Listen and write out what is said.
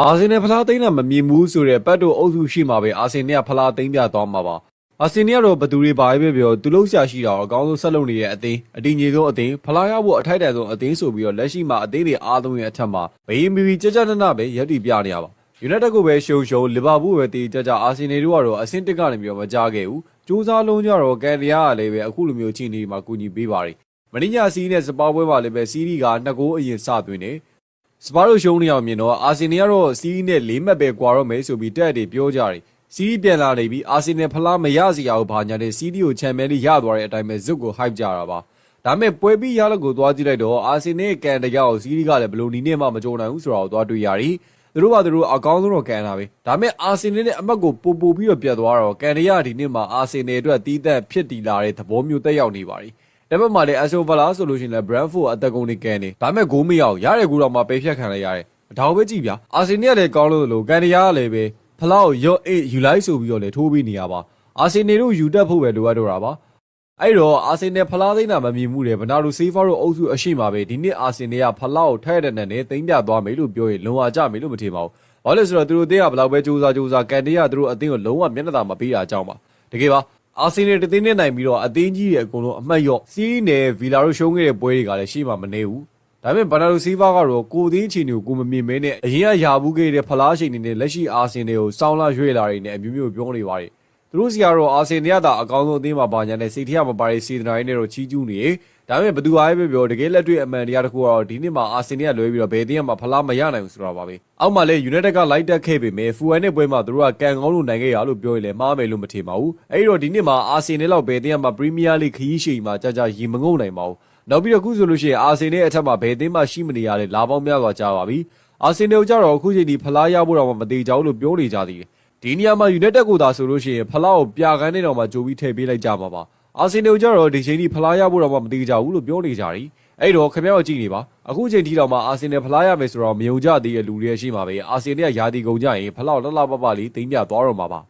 အာဆင်နယ်ဖလားသိမ်းတာမမြင်ဘူးဆိုတဲ့ပတ်တို့အုပ်စုရှိမှာပဲအာဆင်နယ်ကဖလားသိမ်းပြသွားမှာပါအာဆင်နယ်ကတော့ဘသူတွေဘာပဲပြောသူလုံးရှာရှိတာအကောင်းဆုံးဆက်လုပ်နေတဲ့အသင်းအတည်ငြိမ်ဆုံးအသင်းဖလားရဖို့အထိုက်တန်ဆုံးအသင်းဆိုပြီးတော့လက်ရှိမှာအသင်းတွေအားလုံးရဲ့အထက်မှာဘေးမီဘီကြကြနနပဲရပ်တည်ပြနေရပါယူနိုက်တက်ကိုပဲရှုံလီဗာပူးပဲတည်ကြကြအာဆင်နယ်တို့ကတော့အဆင့်1ကနေပြီးတော့မကြားခဲ့ဘူးစူးစမ်းလုံးကြတော့ကန်ရီယာကလည်းပဲအခုလိုမျိုးချင်းနေမှာကူညီပေးပါတယ်မင်းညာစီးနဲ့စပါပွဲမှာလည်းပဲစီးရီက2ဂိုးအရင်စသွင်းနေစပါတို့ရှုံးနေအောင်မြင်တော့အာဆင်နယ်ကတော့စီးနဲ့4မှတ်ပဲကွာတော့မယ်ဆိုပြီးတက်တွေပြောကြတယ်စီးပြန်လာနေပြီးအာဆင်နယ်ဖလားမရစီရဘူးဘာညာနဲ့စီးဒီကိုချန်ပီယံလိရသွားတဲ့အတိုင်းပဲဇွတ်ကို hype ကြတာပါဒါပေမဲ့ပွဲပြီးရလက်ကိုသွားကြည့်လိုက်တော့အာဆင်နယ်ကန်တရားကိုစီးဒီကလည်းဘလို့နီးနဲ့မှမကြုံနိုင်ဘူးဆိုတာကိုသွားတွေ့ရတယ်သူတို့ကသူတို့အကောင်းဆုံးတော့ကန်တာပဲဒါပေမဲ့အာဆင်နယ်နဲ့အမတ်ကိုပို့ပြီးတော့ပြတ်သွားတော့ကန်တရားဒီနေ့မှာအာဆင်နယ်အတွက်တီးသက်ဖြစ်တည်လာတဲ့သဘောမျိုးတက်ရောက်နေပါတယ်တပတ်မှလည်းအဆိုဗလာဆိုလို့ရှိရင်လည်း Brentford အသက်ကုန်နေကန်နေဒါပေမဲ့ဂိုးမရောက်ရတဲ့ကူတော့မှပေးဖြတ်ခံလိုက်ရတယ်ဒါကိုပဲကြည့်ဗျာအာဆင်နယ်ကလည်းကောင်းလို့ကန်တရားကလည်းပဲဖလားကိုရော့အေးယူလိုက်ဆိုပြီးတော့လည်းထိုးပြီးနေရပါအာဆင်နယ်တို့ယူတက်ဖို့ပဲလိုအပ်တော့တာပါအဲ့တော့အာဆင်နယ်ဖလားသိမ်းတာမမြင်မှုတယ်ဘနာဒိုဆေးဖာတို့အုပ်စုအရှိမှာပဲဒီနှစ်အာဆင်နယ်ကဖလားကိုထိုက်တဲ့နဲ့သိမ်းပြသွားမယ်လို့ပြောရင်လုံအောင်ကြမယ်လို့မထင်ပါဘူးဘာလို့လဲဆိုတော့သူတို့အသင်းကဘလောက်ပဲစူးစမ်းကန်တရားသူတို့အသင်းကိုလုံးဝမျက်နှာသာမပေးတာအကြောင်းပါတကယ်ပါအာဆင်နယ်တသင်းနဲ့နိုင်ပြီးတော့အသင်းကြီးတွေအကုန်လုံးအမှတ်ရော့စီးနယ်ဗီလာတို့ရှုံးခဲ့တဲ့ပွဲတွေကလည်းရှေ့မှာမနေဘူးဒါပေမဲ့ဘနာဒိုဆေးဖာကတော့ကိုသင်းအခြေအနေကိုကိုမမြင်မဲနဲ့အရင်ကယာဘူးခဲ့တဲ့ဖလားချိန်တွေနဲ့လက်ရှိအာဆင်နယ်ကိုစောင်းလာရွေ့လာတွေနဲ့အမျိုးမျိုးပြောနေပါတယ်သူတို့စီကတော့အာဆင်နယ်ကသာအကောင်းဆုံးအသင်းမှာပါညာနဲ့စိတ်ထရမပါတဲ့စီဒနာရင်းနဲ့တော့ချီးကျူးနေဒါပေမဲ့ဘသူအားပဲပြောတကယ်လက်တွေ့အမှန်တရားတစ်ခုကတော့ဒီနှစ်မှာအာဆင်နယ်ကလွဲပြီးတော့ဘယ်အသင်းမှဖလားမရနိုင်ဘူးဆိုတာပါပဲအောက်မှာလည်းယူနိုက်တက်ကလိုက်တက်ခဲ့ပေမဲ့ဖူအန်နဲ့ပွဲမှာသူတို့ကကန်ကောင်းလို့နိုင်ခဲ့ရလို့ပြောရင်လည်းမှားမယ်လို့မထင်ပါဘူးအဲ့တော့ဒီနှစ်မှာအာဆင်နယ်လောက်ဘယ်အသင်းမှပရီးမီးယားလိခရီးရှည်မှာကြာရေမငုံနိုင်ပါဘူးနောက်ပြီးတော့အခုဆိုလို့ရှိရင်အာဆင်နယ်အထက်မှာဘယ်အသင်းမှရှိမနေရတဲ့လာပေါင်းများစွာကြာပါပြီအာဆင်နယ်ကြတော့အခုချိန်ဒီဖလားရဖို့တော့မသေးကြဘူးလို့ပြောနေကြသေးတယ်ဒီနေရာမှာယူနိုက်တက်ကိုသာဆိုလို့ရှိရင်ဖလားကိုပြကန်းနေတော့မှကြိုပြီးထည့်ပေးလိုက်ကြမှာပါအာဆင်နယ်ကြတော့ဒီချိန်ဒီဖလားရဖို့တော့မသေးကြဘူးလို့ပြောနေကြတယ်အဲ့တော့ခင်ဗျားတို့ကြည့်နေပါအခုချိန်ထိတော့မှအာဆင်နယ်ဖလားရမယ်ဆိုတော့မယုံကြသေးတဲ့လူတွေရှိမှာပဲအာဆင်နယ်ကယာတီကုန်ကြရင်ဖလားလှလှပပလေးသိမ်းပြသွားတော့မှာပါ